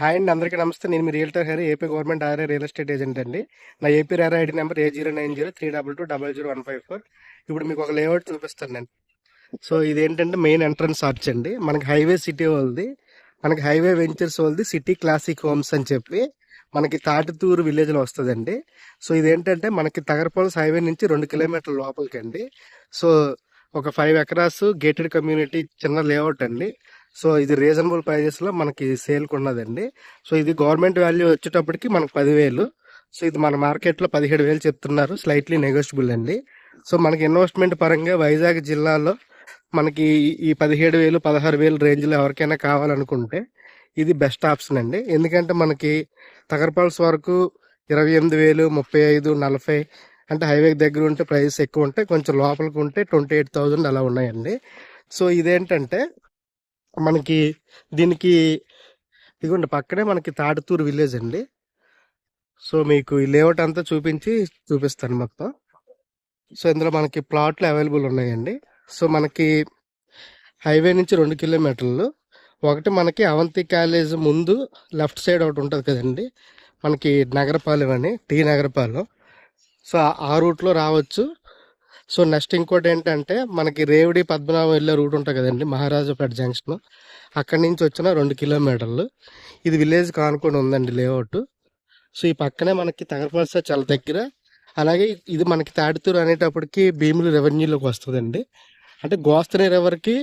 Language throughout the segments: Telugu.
హాయ్ అండి, అందరికీ నమస్తే. నేను మీ realtor Hari, AP government RA real estate agent అండి. నా ఏపీ రారా ఐడి నెంబర్ A090322000154. ఇప్పుడు మీకు ఒక లేఅవుట్ చూపిస్తాను నేను. సో ఇదేంటంటే మెయిన్ ఎంట్రన్స్ ఆర్చ్ అండి. మనకి హైవే సిటీ వాళ్ళది, మనకి హైవే వెంచర్స్ వాళ్ళది సిటీ క్లాసిక్ హోమ్స్ అని చెప్పి మనకి తాటితూరు విలేజ్లో వస్తుందండి. సో ఇదేంటంటే మనకి తగరపాలెం హైవే నుంచి 2 కిలోమీటర్ల లోపలికి అండి. సో ఒక 5 ఎకరాస్ గేటెడ్ కమ్యూనిటీ చిన్న లేఅవుట్ అండి. సో ఇది రీజనబుల్ ప్రైజెస్లో మనకి సేల్కి ఉన్నదండి. సో ఇది గవర్నమెంట్ వాల్యూ వచ్చేటప్పటికి మనకు 10,000. సో ఇది మన మార్కెట్లో 17,000 చెప్తున్నారు, స్లైట్లీ నెగోషియబుల్ అండి. సో మనకి ఇన్వెస్ట్మెంట్ పరంగా వైజాగ్ జిల్లాలో మనకి ఈ 17,000 16,000 రేంజ్లో ఎవరికైనా కావాలనుకుంటే ఇది బెస్ట్ ఆప్షన్ అండి. ఎందుకంటే మనకి తగరపాల్స్ వరకు 28,000, 35, 40 అంటే హైవే దగ్గర ఉంటే ప్రైస్ ఎక్కువ ఉంటాయి, కొంచెం లోపలికి ఉంటే 28,000 అలా ఉన్నాయండి. సో ఇదేంటంటే మనకి దీనికి ఇదిగోండి పక్కనే మనకి తాటితూరు విలేజ్ అండి. సో మీకు ఈ లేఅవుట్ అంతా చూపిస్తాను మొత్తం. సో ఇందులో మనకి ప్లాట్లు అవైలబుల్ ఉన్నాయండి. సో మనకి హైవే నుంచి 2 కిలోమీటర్లు. ఒకటి మనకి అవంతి కాలేజ్ ముందు లెఫ్ట్ సైడ్ ఒకటి ఉంటుంది కదండి, మనకి నగరపాలెం అని, టీ నగరపాలెం. సో ఆ రూట్లో రావచ్చు. సో నెక్స్ట్ ఇంకోటి ఏంటంటే మనకి రేవడి పద్మనాభం వెళ్ళే రూట్ ఉంటుంది కదండి, మహారాజాపేట జంక్షన్. అక్కడి నుంచి వచ్చిన 2 కిలోమీటర్లు. ఇది విలేజ్ కానుకొని ఉందండి లేఅవుట్. సో ఈ పక్కనే మనకి తగరపల్స చాలా దగ్గర. అలాగే ఇది మనకి తాటితూరు అనేటప్పటికి భీములు రెవెన్యూలోకి వస్తుందండి. అంటే గోస్తని రివర్కి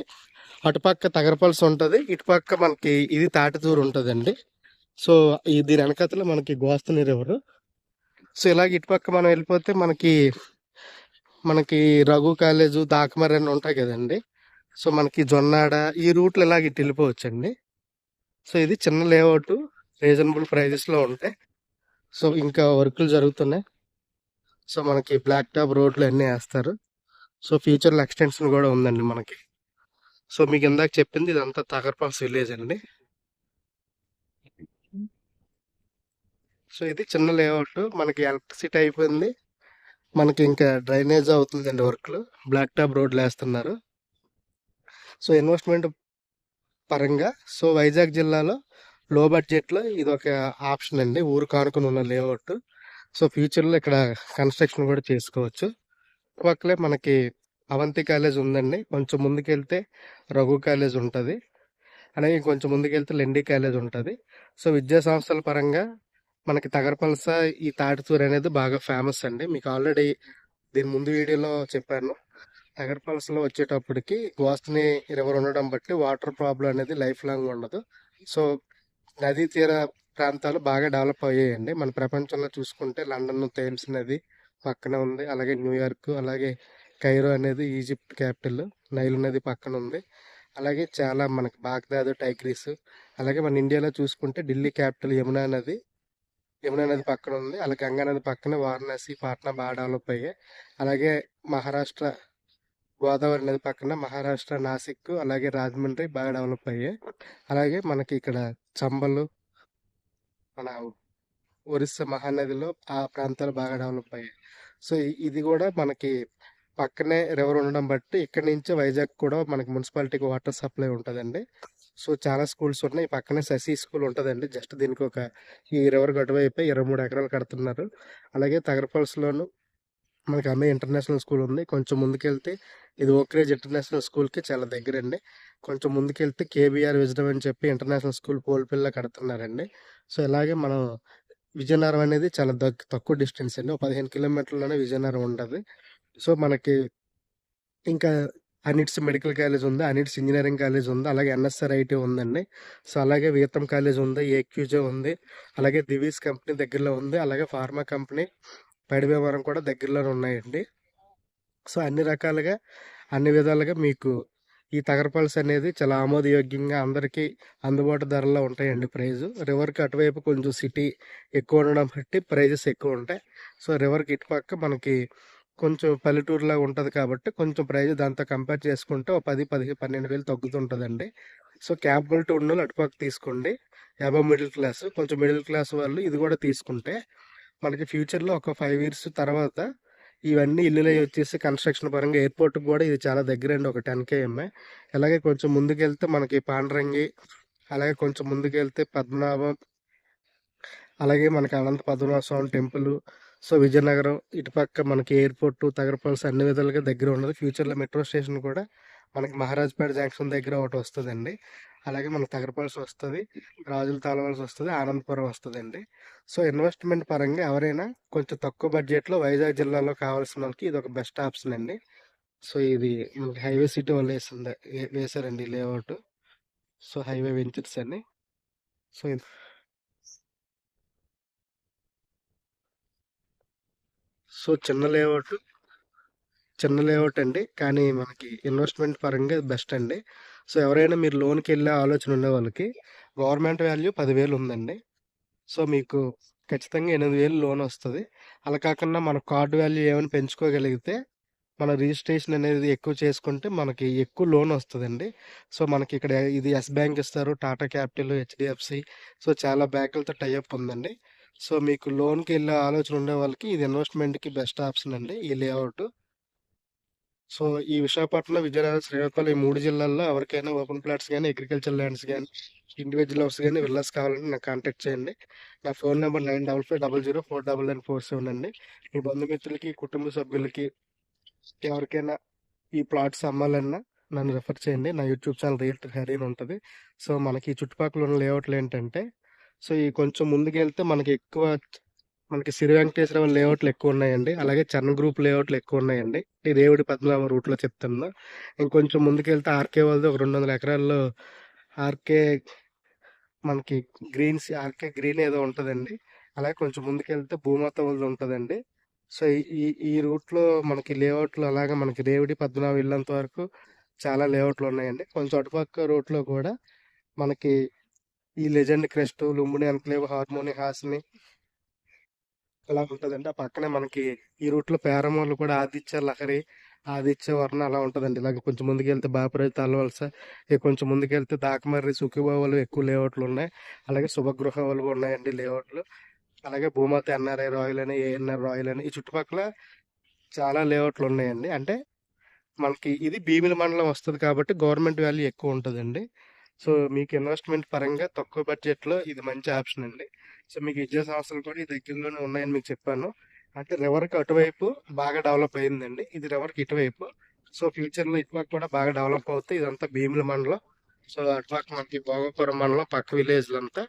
అటుపక్క తగరపల్స ఉంటుంది, ఇటుపక్క మనకి ఇది తాటితూరు ఉంటుందండి. సో దీని వెనకతలో మనకి గోస్తని రివర్. సో ఇలాగ ఇటుపక్క మనం వెళ్ళిపోతే మనకి మనకి రఘు కాలేజు, దాకమర్రి అని ఉంటాయి కదండి. సో మనకి జొన్నాడ ఈ రూట్లో ఇలాగ ఇటు వెళ్ళిపోవచ్చండి. సో ఇది చిన్న లేఅవుట్, రీజనబుల్ ప్రైజెస్లో ఉంటాయి. సో ఇంకా వర్కులు జరుగుతున్నాయి. సో మనకి బ్లాక్ టాప్ రోడ్లు అన్నీ వేస్తారు. సో ఫ్యూచర్లో ఎక్స్టెన్షన్ కూడా ఉందండి మనకి. సో మీకు ఇందాక చెప్పింది ఇదంతా తగర్పాస్ విలేజ్ అండి. సో ఇది చిన్న లేఅవుట్, మనకి ఎలక్ట్రిసిటీ అయిపోయింది, మనకి ఇంకా డ్రైనేజ్ అవుతుందండి వర్క్లు, బ్లాక్ టాప్ రోడ్లు వేస్తున్నారు. సో ఇన్వెస్ట్మెంట్ పరంగా సో వైజాగ్ జిల్లాలో లో బడ్జెట్లో ఇది ఒక ఆప్షన్ అండి, ఊరు కానుకొని ఉన్న లేఅవుట్. సో ఫ్యూచర్లో ఇక్కడ కన్స్ట్రక్షన్ కూడా చేసుకోవచ్చు. పక్కలే మనకి అవంతి కాలేజ్ ఉందండి, కొంచెం ముందుకెళ్తే రఘు కాలేజ్ ఉంటుంది, అలాగే కొంచెం ముందుకెళ్తే లెండి కాలేజ్ ఉంటుంది. సో విద్యా సంస్థల పరంగా మనకి తగరపలస ఈ తాటితూరు అనేది బాగా ఫేమస్ అండి. మీకు ఆల్రెడీ దీని ముందు వీడియోలో చెప్పాను. తగరపలసలో వచ్చేటప్పటికి గోస్తని రివర్ ఉండడం బట్టి వాటర్ ప్రాబ్లం అనేది లైఫ్ లాంగ్ ఉండదు. సో నదీ తీర ప్రాంతాలు బాగా డెవలప్ అయ్యాయండి. మన ప్రపంచంలో చూసుకుంటే లండన్ థేమ్స్ నది పక్కన ఉంది, అలాగే న్యూయార్క్, అలాగే కైరో అనేది ఈజిప్ట్ క్యాపిటల్, నైల్ నది పక్కన ఉంది. అలాగే చాలా మనకి బాగ్దాద్, టైగ్రిస్, అలాగే మన ఇండియాలో చూసుకుంటే ఢిల్లీ క్యాపిటల్ యమునా నది పక్కన ఉంది. అలాగే గంగా నది పక్కన వారణాసి, పాట్నా బాగా డెవలప్ అయ్యాయి. అలాగే మహారాష్ట్ర గోదావరి నది పక్కన మహారాష్ట్ర, నాసిక్, అలాగే రాజమండ్రి బాగా డెవలప్ అయ్యాయి. అలాగే మనకి ఇక్కడ చంబలు, మన ఒరిస్సా మహానదిలో ఆ ప్రాంతాలు బాగా డెవలప్ అయ్యాయి. సో ఇది కూడా మనకి పక్కనే రివర్ ఉండడం బట్టి ఇక్కడి నుంచి వైజాగ్ కూడా మనకి మున్సిపాలిటీకి వాటర్ సప్లై ఉంటుందండి. సో చాలా స్కూల్స్ ఉన్నాయి. పక్కనే శశి స్కూల్ ఉంటుందండి. జస్ట్ దీనికి ఒక ఈ రివర్ గడువైపు 23 ఎకరాలు కడుతున్నారు. అలాగే తగరపల్స్లోను మనకి అమ్మే ఇంటర్నేషనల్ స్కూల్ ఉంది. కొంచెం ముందుకెళ్తే ఇది ఓక్రేజ్ ఇంటర్నేషనల్ స్కూల్కి చాలా దగ్గరండి. కొంచెం ముందుకెళ్తే కేబీఆర్ విజయం అని చెప్పి ఇంటర్నేషనల్ స్కూల్ పోల్పిల్ల కడుతున్నారండి. సో ఇలాగే మనం విజయనగరం అనేది చాలా తక్కువ డిస్టెన్స్ అండి, ఒక 15 కిలోమీటర్లోనే విజయనగరం ఉంటుంది. సో మనకి ఇంకా అనిట్స్ మెడికల్ కాలేజ్ ఉంది, అనిట్స్ ఇంజనీరింగ్ కాలేజ్ ఉంది, అలాగే ఎన్ఎస్ఆర్ ఐటీ ఉందండి. సో అలాగే వీతం కాలేజ్ ఉంది, ఏక్యూజే ఉంది, అలాగే దివీస్ కంపెనీ దగ్గరలో ఉంది, అలాగే ఫార్మా కంపెనీ పైడిభీమవరం కూడా దగ్గరలోనే ఉన్నాయండి. సో అన్ని రకాలుగా అన్ని విధాలుగా మీకు ఈ తగరపల్స్ అనేది చాలా ఆమోదయోగ్యంగా అందరికీ అందుబాటు ధరల్లో ఉంటాయండి. ప్రైజు రివర్కి అటువైపు కొంచెం సిటీ ఎక్కువ ఉండడం బట్టి ప్రైజెస్ ఎక్కువ ఉంటాయి. సో రివర్కి ఇటుపక్క మనకి కొంచెం పల్లెటూరులాగా ఉంటుంది కాబట్టి కొంచెం ప్రైజ్ దాంతో కంపేర్ చేసుకుంటే ఒక 12,000 తగ్గుతుంటుందండి. సో క్యాపబిలిటీ ఉన్న వాళ్ళు అటుపక్క తీసుకోండి. అబవ్ మిడిల్ క్లాస్, కొంచెం మిడిల్ క్లాస్ వాళ్ళు ఇది కూడా తీసుకుంటే మనకి ఫ్యూచర్లో ఒక 5 years తర్వాత ఇవన్నీ ఇల్లులు వచ్చేసి కన్స్ట్రక్షన్ పరంగా ఎయిర్పోర్ట్కి కూడా ఇది చాలా దగ్గర అండి, ఒక 10 km. అలాగే కొంచెం ముందుకెళ్తే మనకి పాండ్రంగి, అలాగే కొంచెం ముందుకెళ్తే పద్మనాభం, అలాగే మనకి అనంత పద్మనాభ స్వామి టెంపుల్. సో విజయనగరం ఇటుపక్క మనకి ఎయిర్పోర్ట్, తగరపల్స్ అన్ని విధాలుగా దగ్గర ఉన్నది. ఫ్యూచర్లో మెట్రో స్టేషన్ కూడా మనకి మహారాజ్పేట జంక్షన్ దగ్గర ఒకటి వస్తుందండి. అలాగే మనకి తగరపల్స్ వస్తుంది, రాజుల తాళవలసి వస్తుంది, ఆనందపురం వస్తుందండి. సో ఇన్వెస్ట్మెంట్ పరంగా ఎవరైనా కొంచెం తక్కువ బడ్జెట్లో వైజాగ్ జిల్లాలో కావాల్సిన వాళ్ళకి ఇది ఒక బెస్ట్ ఆప్షన్ అండి. సో ఇది మనకి హైవే సిటీ వాళ్ళు వేసారండి లేఅవుట్. సో హైవే వెంచర్స్ అని. సో సో చిన్న లేఅవుట్ అండి, కానీ మనకి ఇన్వెస్ట్మెంట్ పరంగా బెస్ట్ అండి. సో ఎవరైనా మీరు లోన్కి వెళ్ళే ఆలోచన ఉండే వాళ్ళకి గవర్నమెంట్ వాల్యూ 10,000 ఉందండి. సో మీకు ఖచ్చితంగా 8,000 లోన్ వస్తుంది. అలా కాకుండా మన కార్డు వాల్యూ ఏమైనా పెంచుకోగలిగితే మన రిజిస్ట్రేషన్ అనేది ఎక్కువ చేసుకుంటే మనకి ఎక్కువ లోన్ వస్తుందండి. సో మనకి ఇక్కడ ఇది ఎస్ బ్యాంక్ ఇస్తారు, టాటా క్యాపిటల్, హెచ్డిఎఫ్సి. సో చాలా బ్యాంకులతో టైఅప్ ఉందండి. సో మీకు లోన్కి వెళ్ళే ఆలోచన ఉండే వాళ్ళకి ఇది ఇన్వెస్ట్మెంట్కి బెస్ట్ ఆప్షన్ అండి ఈ లేఅవుట్. సో ఈ విశాఖపట్నం, విజయనగరం, శ్రీకాకుళం ఈ 3 జిల్లాల్లో ఎవరికైనా ఓపెన్ ప్లాట్స్ కానీ, అగ్రికల్చర్ ల్యాండ్స్ కానీ, ఇండివిజువల్ హౌస్ కానీ, విల్లాస్ కావాలంటే నాకు కాంటాక్ట్ చేయండి. నా ఫోన్ నెంబర్ 95500499 అండి. మీ బంధుమిత్రులకి, కుటుంబ సభ్యులకి ఎవరికైనా ఈ ప్లాట్స్ అమ్మాలన్నా నన్ను రెఫర్ చేయండి. నా యూట్యూబ్ ఛానల్ రియల్టర్ హరి అని ఉంటుంది. సో మనకి ఈ చుట్టుపక్కల ఉన్న లేఅవుట్లు ఏంటంటే, సో ఈ కొంచెం ముందుకెళ్తే మనకి శ్రీ వెంకటేశ్వర లేఅవుట్లు ఎక్కువ ఉన్నాయండి. అలాగే చరణ్ గ్రూప్ లేఅవుట్లు ఎక్కువ ఉన్నాయండి. ఈ దేవుడి పద్మనాభ రూట్లో చెప్తున్నా. ఇంకొంచెం ముందుకెళ్తే ఆర్కే వాళ్ళది ఒక 200 ఎకరాల్లో ఆర్కే మనకి ఆర్కే గ్రీన్ ఏదో ఉంటుందండి. అలాగే కొంచెం ముందుకెళ్తే భూమాత వాళ్ళది ఉంటుందండి. సో ఈ ఈ రూట్లో మనకి లేఅవుట్లు అలాగే మనకి రేవడి పద్మనాభ వెళ్ళేంత వరకు చాలా లేఅవుట్లు ఉన్నాయండి. కొంచెం అటుపక్క రూట్లో కూడా మనకి ఈ legend crest, Lumbini enclave, harmony, Hasini అలా ఉంటుందండి. ఆ పక్కనే మనకి ఈ రూట్లో పేరమూర్లు కూడా ఆదిత్య లహరి, ఆదిత్య వర్ణ అలా ఉంటుందండి. ఇలాగ కొంచెం ముందుకెళ్తే బాపురాజు తాళవలస, ఇక కొంచెం ముందుకెళ్తే దాకమర్రి, సుఖీబావులు ఎక్కువ లేఅవుట్లు ఉన్నాయి. అలాగే శుభగృహ వాళ్ళు ఉన్నాయండి లేఅవుట్లు. అలాగే భూమాత ఎన్ఆర్ఐ రాయల్ అని, ఏఎన్ఆర్ రాయల్ అని ఈ చుట్టుపక్కల చాలా లేఅవుట్లు ఉన్నాయండి. అంటే మనకి ఇది భీమిలి మండలం వస్తుంది కాబట్టి గవర్నమెంట్ వాల్యూ ఎక్కువ ఉంటుందండి. సో మీకు ఇన్వెస్ట్మెంట్ పరంగా తక్కువ బడ్జెట్లో ఇది మంచి ఆప్షన్ అండి. సో మీకు విద్యా సంస్థలు కూడా ఈ దగ్గరలోనే ఉన్నాయని మీకు చెప్పాను. అంటే రివర్కి అటువైపు బాగా డెవలప్ అయిందండి. ఇది రివర్కి ఇటువైపు. సో ఫ్యూచర్లో ఇటువైపు కూడా బాగా డెవలప్ అవుతాయి. ఇదంతా భీమిలి మండలం. సో అటుపక్క మనకి భోగపురం మండలం పక్క విలేజ్లంతా.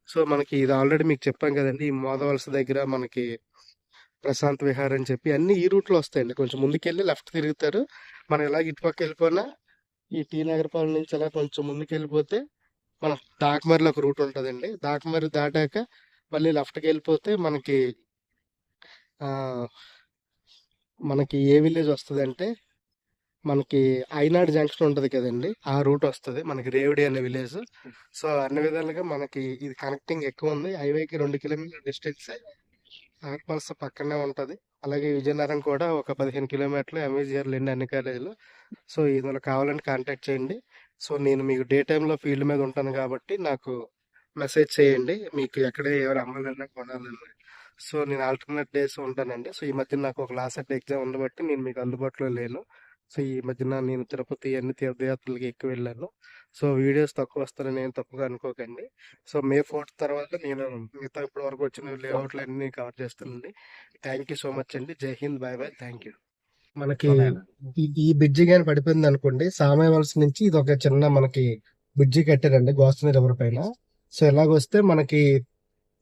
సో మనకి ఇది ఆల్రెడీ మీకు చెప్పాం కదండి. ఈ మోదవలస దగ్గర మనకి ప్రశాంత్ విహార్ అని చెప్పి అన్ని ఈ రూట్లో వస్తాయండి. కొంచెం ముందుకెళ్ళి లెఫ్ట్ తిరుగుతారు. మనం ఇలా ఇటుపక్క వెళ్ళిపోయినా ఈ టీ నగరపాలెం నుంచి అలా కొంచెం ముందుకెళ్ళిపోతే మన దాకమర్రిలో ఒక రూట్ ఉంటుందండి. దాకమర్రి దాటాక మళ్ళీ లెఫ్ట్కి వెళ్ళిపోతే ఆ, మనకి ఏ విలేజ్ వస్తుంది అంటే మనకి ఐనాడ్ జంక్షన్ ఉంటుంది కదండి, ఆ రూట్ వస్తుంది మనకి రేవడి అనే విలేజ్. సో అన్ని విధాలుగా మనకి ఇది కనెక్టింగ్ ఎక్కువ ఉంది. హైవేకి 2 కిలోమీటర్ డిస్టెన్స్ ఆర్పల్స్ పక్కనే ఉంటుంది. అలాగే విజయనగరం కూడా ఒక 15 కిలోమీటర్లు, ఎంవిజిఆర్ లేండి అన్ని కాలేజీలు. సో ఇందులో కావాలంటే కాంటాక్ట్ చేయండి. సో నేను మీకు డే టైంలో ఫీల్డ్ మీద ఉంటాను కాబట్టి నాకు మెసేజ్ చేయండి, మీకు ఎక్కడ ఎవరు అమ్మాలన్నా కొనాలన్నా. సో నేను ఆల్టర్నేట్ డేస్ ఉంటానండి. సో ఈ మధ్య నాకు ఒక లాస్ట్ ఎగ్జామ్ ఉండబట్టి నేను మీకు అందుబాటులో లేను. సో ఈ మధ్యన నేను తిరుపతి అన్ని తీర్థయాత్రలకి ఎక్కువ వెళ్ళాను. సో వీడియోస్ తక్కువ వస్తారని నేను తప్పుగా అనుకోకండి. సో మే 4th తర్వాత నేను మిగతా ఇప్పటి వరకు వచ్చిన లేఅవుట్లు అన్ని కవర్ చేస్తానండి. థ్యాంక్ యూ సో మచ్ అండి. Jai Hind, bye bye, thank you. మనకి ఈ బ్రిడ్జి కానీ పడిపోయింది అనుకోండి, సామయవలస నుంచి ఇది ఒక చిన్న మనకి బ్రిడ్జి కట్టారండి గోస్తని రివర్ పైన. సో ఇలాగొస్తే మనకి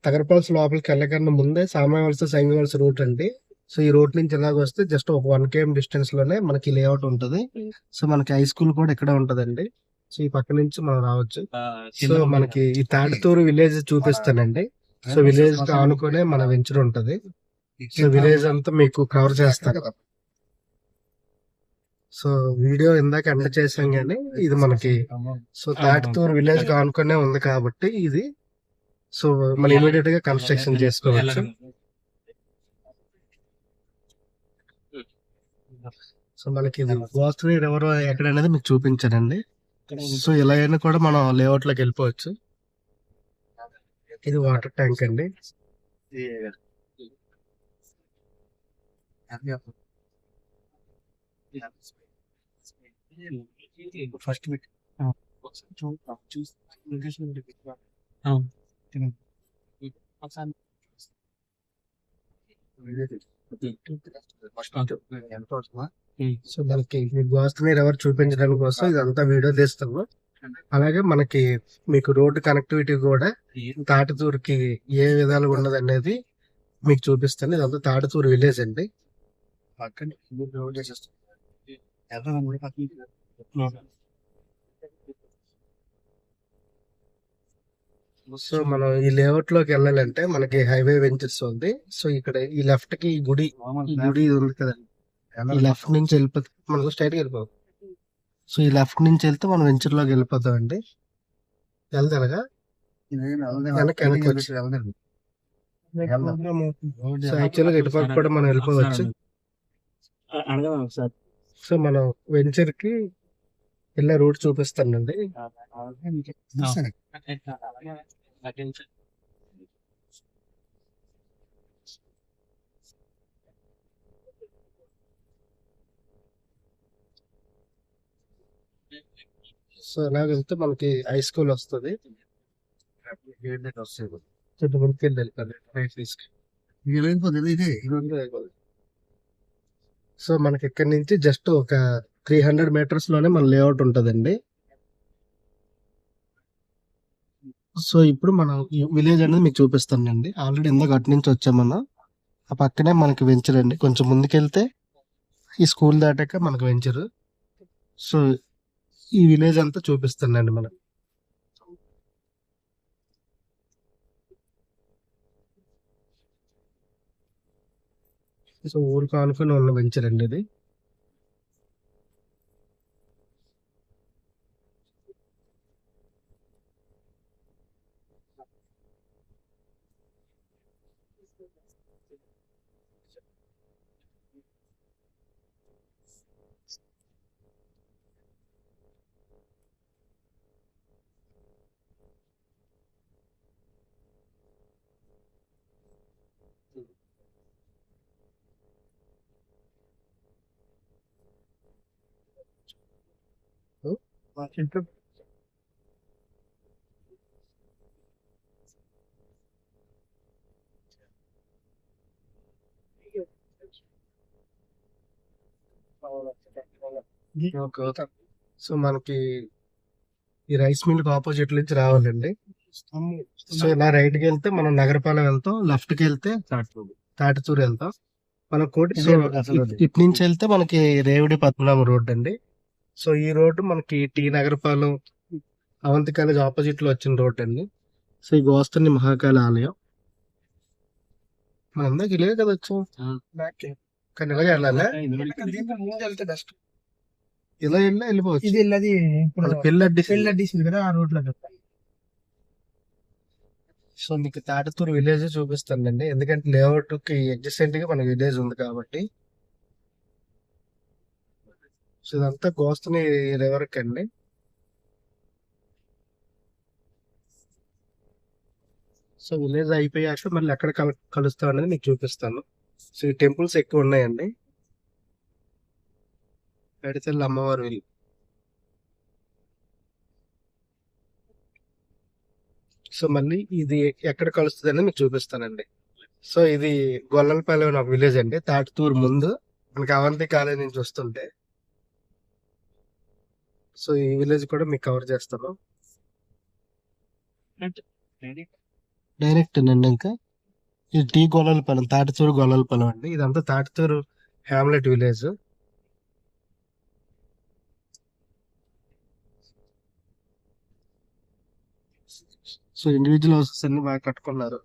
తగరపల్స్ లోపలికి వెళ్ళకన్నా ముందే సామయవలస సంగవలస రూట్ అండి. సో ఈ రూట్ నుంచి ఇలాగ వస్తే జస్ట్ ఒక 1 km డిస్టెన్స్ లోనే మనకి లేఅవుట్ ఉంటుంది. సో మనకి హై స్కూల్ కూడా ఇక్కడ ఉంటదండి. సో ఈ పక్క నుంచి మనం రావచ్చు. సో మనకి ఈ తాడితూరు విలేజ్ చూపిస్తానండి. సో విలేజ్ ఆనుకునే మన వెంచర్ ఉంటది. సో విలేజ్ అంతా మీకు కవర్ చేస్తాను. సో వీడియో ఇందాక ఎండ్ చేసాం కానీ ఇది మనకి సో తాటితూరు విలేజ్ ఆనుకునే ఉంది కాబట్టి ఇది సో మనం ఇమీడియట్ గా కన్స్ట్రక్షన్ చేసుకోవచ్చు. సో మనకి ఇది గోదావరి రివర్ ఎక్కడ అనేది మీకు చూపించానండి. సో ఇలా అయినా కూడా మనం లేఅవుట్ లోకి వెళ్ళిపోవచ్చు. ఇది వాటర్ ట్యాంక్ అండి. ఫస్ట్ సో మనకి మీకు గోస్తనీరు ఎవరు చూపించడానికి కోసం ఇదంతా వీడియో తీస్తాము. అలాగే మనకి మీకు రోడ్డు కనెక్టివిటీ కూడా తాటితూరుకి ఏ విధాలుగా ఉన్నది అనేది మీకు చూపిస్తాను. ఇదంతా తాటితూరు విలేజ్ అండి. సో మనం ఈ లేఅవుట్ లోకి వెళ్ళాలంటే మనకి హైవే వెంచర్స్ ఉంది. సో ఇక్కడ ఈ లెఫ్ట్ కి ఈ గుడి ఉంది కదా, ఈ లెఫ్ట్ నుంచి వెళ్ళిపోతే మనకు స్ట్రైట్ గా వెళ్ళిపోతాం. సో ఈ లెఫ్ట్ నుంచి వెళ్తే మనం వెంచర్ లోకి వెళ్ళిపోతాం అండి. వెళ్తానగా వెనక్కి వచ్చి సో యాక్చువల్గా ఇటుపక్క కూడా మనం వెళ్ళిపోవచ్చు. సో మనం వెంచర్ కి వెళ్ళే రూట్ చూపిస్తానండి. సో అలా వెళ్తే మనకి హై స్కూల్ వస్తుంది. సో మనకి ఇక్కడ నుంచి జస్ట్ ఒక 300 meters లోనే మన లేఅవుట్ ఉంటుందండి. సో ఇప్పుడు మనం ఈ విలేజ్ అనేది మీకు చూపిస్తానండి. ఆల్రెడీ ఇందాక అటు నుంచి వచ్చామన్నా, ఆ పక్కనే మనకి వెంచర్ అండి. కొంచెం ముందుకెళ్తే ఈ స్కూల్ దాటాక మనకు వెంచర్. సో ఈ విలేజ్ అంతా చూపిస్తానండి మనం. సో ఊరు కానుకొని ఉన్న వెంచర్ అండి ఇది. సో మనకి ఈ రైస్ మిల్ కి ఆపోజిట్ నుంచి రావాలండి. సో ఇలా రైట్ కి వెళ్తే మనం నగరపాలెం వెళ్తాం, లెఫ్ట్ కి వెళ్తే తాటితూరు వెళ్తాం. మన కోటి ఇటు నుంచి వెళ్తే మనకి రేవుడి పద్మనాభం రోడ్ అండి. సో ఈ రోడ్డు మనకి T Nagarapalem Avanti college opposite లో వచ్చిన రోడ్ అండి. సో ఈ గోస్తని మహాకాళి ఆలయం మన అందరికి ఇలాగే కదా వచ్చాం, కానీ ఇలాగే వెళ్ళాలా? ఇలా వెళ్ళి వెళ్ళిపోవచ్చు. ఇది వెళ్ళది ఇప్పుడు పెళ్ళి కదా ఆ రోడ్ లో. సో మీకు తాటితూరు విలేజ్ చూపిస్తానండి, ఎందుకంటే లేఅవుట్ కి అడ్జసెంట్ గా మన విలేజ్ ఉంది కాబట్టి. సో ఇదంతా గోస్తని రివర్ అండి. సో విలేజ్ అయిపోయాక మళ్ళీ ఎక్కడ కలుస్తాం అనేది మీకు చూపిస్తాను. సో ఈ టెంపుల్స్ ఎక్కువ ఉన్నాయండి. పెడితెల్లి అమ్మవారు వెళ్ళి, సో మళ్ళీ ఇది ఎక్కడ కలుస్తుంది అనేది మీకు చూపిస్తానండి. సో ఇది గొల్లలపల్లి అని ఒక విలేజ్ అండి, తాటితూరు ముందు మనకి అవంతి కాలేజ్ నుంచి వస్తుంటే. సో ఈ విలేజ్ కూడా మీకు కవర్ చేస్తాను డైరెక్ట్ అండి. ఇంకా ఇది టీ గొల్లలపాలెం, తాటితూరు గొల్లలపాలెం అండి. ఇదంతా Tatituru hamlet village. So individual houses అన్ని బాగా కట్టుకున్నారు.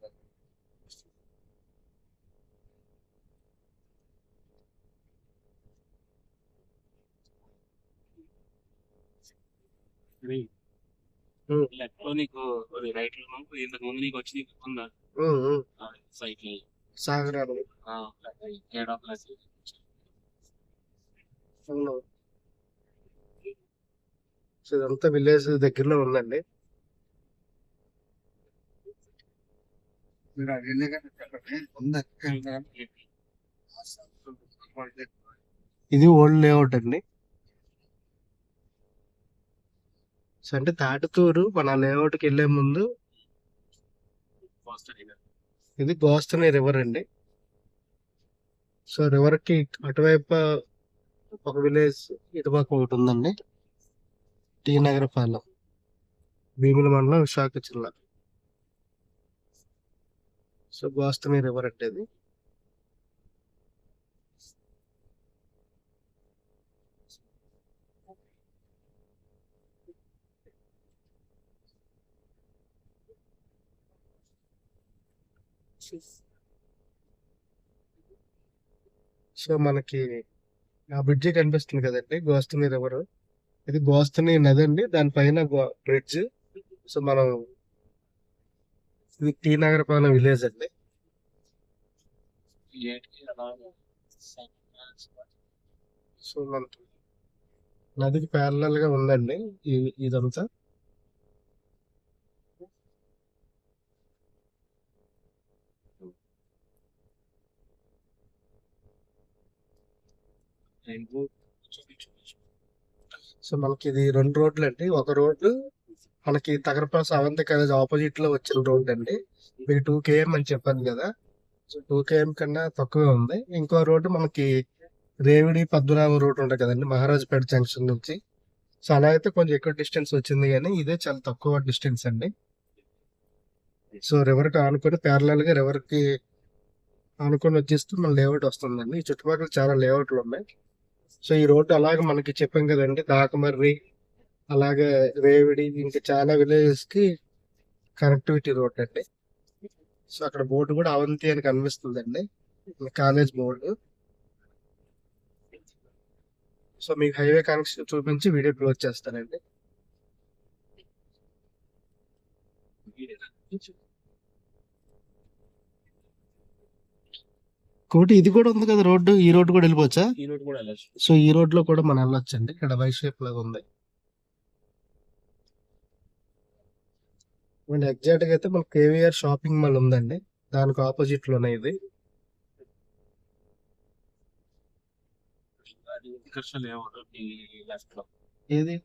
సాగరాలు. సో ఇదంతా విలేజ్ దగ్గరలో ఉందండి. ఇది ఓల్డ్ లేఅవుట్ అండి. సో అంటే తాటితూరు మన లేఅవుట్కి వెళ్ళే ముందు ఇది గోస్తని రివర్ అండి. సో రివర్ కి అటువైపు ఒక విలేజ్, ఇటుపక్క ఒకటి ఉందండి. టీ నగరపాలెం, భీముల మండలం, విశాఖ జిల్లా. సో గోస్తని రివర్ అంటే ఇది. సో మనకి ఆ బ్రిడ్జి కనిపిస్తుంది కదండి, గోస్తని రివర్. ఇది గోస్తని నది అండి, దానిపైన బ్రిడ్జ్. సో మనం ఇది టీ నగరపాలెం విలేజ్ అండి. సో మనకి నదికి ప్యారలల్ గా ఉందండి ఇదంతా. సో మనకి ఇది 2 రోడ్లు అండి. ఒక రోడ్డు మనకి తగరపాస్ అవంతి కాలేజ్ ఆపోజిట్ లో వచ్చిన రోడ్ అండి. మీకు 2 km అని చెప్పాను కదా, సో 2 km కన్నా తక్కువే ఉంది. ఇంకో రోడ్డు మనకి రేవిడి పద్మనాభం రోడ్ ఉంటుంది కదండి, మహారాజపేట జంక్షన్ నుంచి. సో అలా అయితే కొంచెం ఎక్కువ డిస్టెన్స్ వచ్చింది, కానీ ఇదే చాలా తక్కువ డిస్టెన్స్ అండి. సో రివర్ కి ఆనుకొని ప్యారలల్ గా రివర్ కి ఆనుకొని వచ్చేస్తూ మన లేఅవుట్ వస్తుందండి. ఈ చుట్టుపక్కల చాలా లేఅవుట్లు ఉన్నాయి. సో ఈ రోడ్డు అలాగే మనకి చెప్పాం కదండి, దాకమర్రి, అలాగే రేవిడి, ఇంకా చాలా విలేజెస్ కి కనెక్టివిటీ రోడ్ అండి. సో అక్కడ బోర్డు కూడా అవంతి అని కనిపిస్తుందండి, కాలేజ్ బోర్డు. సో మీకు హైవే కనెక్షన్ చూపించి వీడియో క్లోజ్ చేస్తానండి. కోటి ఇది కూడా ఉంది కదా రోడ్డు, ఈ రోడ్డు కూడా వెళ్ళిపోవచ్చా? ఈ రోడ్ కూడా వెళ్ళచ్చు. సో ఈ రోడ్ లో కూడా మనం వెళ్ళొచ్చండి. ఇక్కడ వై షేప్ లాగా ఉంది. ఎగ్జాక్ట్ గా అయితే మన కేవీఆర్ షాపింగ్ మాల్ ఉందండి, దానికి ఆపోజిట్ లోనే ఇది. ఏది?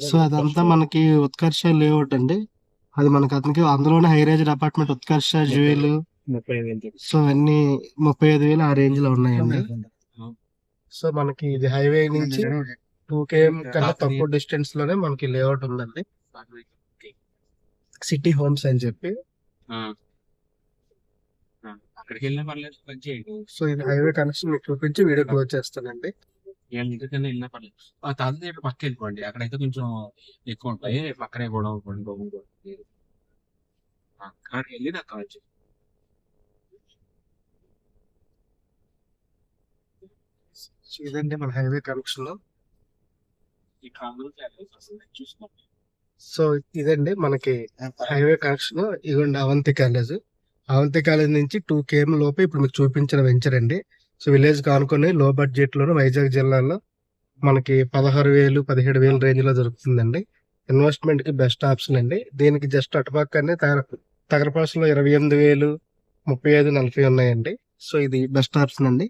సో అదంతా మనకి ఉత్కర్ష లేఅవుట్ అండి. అది మనకి అతనికి అందులోనే high range apartment Utkarsha jewel. So అన్ని 35,000 ఆ రేంజ్ లో ఉన్నాయండి. సో మనకి ఇది హైవే నుంచి 2 km కన్నా తక్కువ డిస్టెన్స్ లోనే మనకి లేఅవుట్ ఉందండి, సిటీ హోమ్స్ అని చెప్పి. అక్కడికి వెళ్ళినా పర్లేదు. సో ఇది హైవే కనెక్షన్ మీకు చూపించి వీడియో క్లోజ్ చేస్తానండి. ఇంటికన్నా వెళ్ళినా పర్లేదు. తాత దగ్గర పక్క వెళ్ళిపోండి, అక్కడైతే కొంచెం ఎక్కువ ఉంటాయి. పక్కనే కూడా అక్కడికి వెళ్ళి నాకు కావచ్చు. ఇదండి మన హైవే కనెక్షన్. ఈ కాంగ్రెస్ చూసుకోండి. సో ఇదండి మనకి హైవే కనెక్షన్. ఇదిగోండి అవంతి కాలేజ్. అవంతి కాలేజ్ నుంచి 2 km లోపే ఇప్పుడు మీకు చూపించిన వెంచర్ అండి. సో విలేజ్ కానుకొని లో బడ్జెట్ లోను వైజాగ్ జిల్లాలో మనకి 16,000 17,000 రేంజ్ లో దొరుకుతుందండి. ఇన్వెస్ట్మెంట్ కి బెస్ట్ ఆప్షన్ అండి. దీనికి జస్ట్ అటుపక్కనే తగరపాసులో 28,000, 35, 40 ఉన్నాయండి. సో ఇది బెస్ట్ ఆప్షన్ అండి.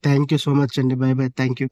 థ్యాంక్ యూ సో మచ్ అండి. By by. Thank you.